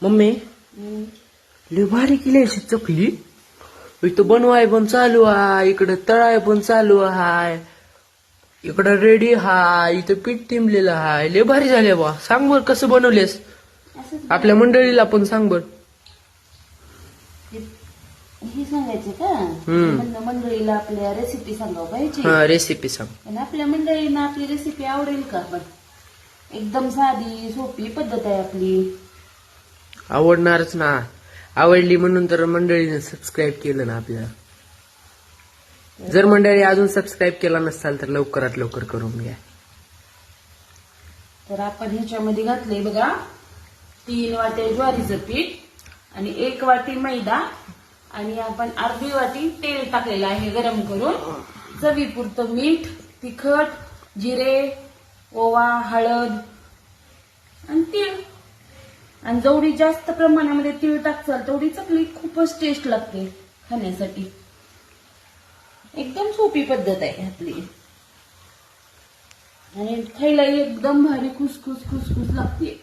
Mummy लय भारी केली अशी चकली. इथं बनवाय पण चालू आहे, इकडं तळाय पण चालू आहे, इकडं रेडी हाय, इथं पीठ टिमलेलं हाय. लय भारी झाले बा. सांग बर कसं बनवलेस, आपल्या मंडळीला पण सांग बर. हे सांगायचं का मंडळीला आपल्या रेसिपी सांगावं पाहिजे. हा रेसिपी सांग. आणि आपल्या मंडळींना आपली रेसिपी आवडेल का? पण एकदम साधी सोपी पद्धत आहे आपली. आवडणारच ना. आवडली म्हणून तर मंडळीने सबस्क्राईब केलं ना आपल्याला. जर मंडळी अजून सबस्क्राईब केला नसाल तर लवकरात लवकर करून घ्या. तर आपण ह्याच्यामध्ये घातलंय बघा 3 वाट्या ज्वारीचं पीठ आणि 1 वाटी मैदा आणि आपण अर्धी वाटी तेल टाकलेलं आहे गरम करून. चवीपुरतं मीठ, तिखट, जिरे, ओवा, हळद आणि तीळ. आणि जेवढी जास्त प्रमाणामध्ये तीळ टाकचाल तेवढी चकली खूपच टेस्ट लागते खाण्यासाठी. एकदम सोपी पद्धत आहे आपली आणि खायला एकदम भारी खुसखुस खुसखुस लागते.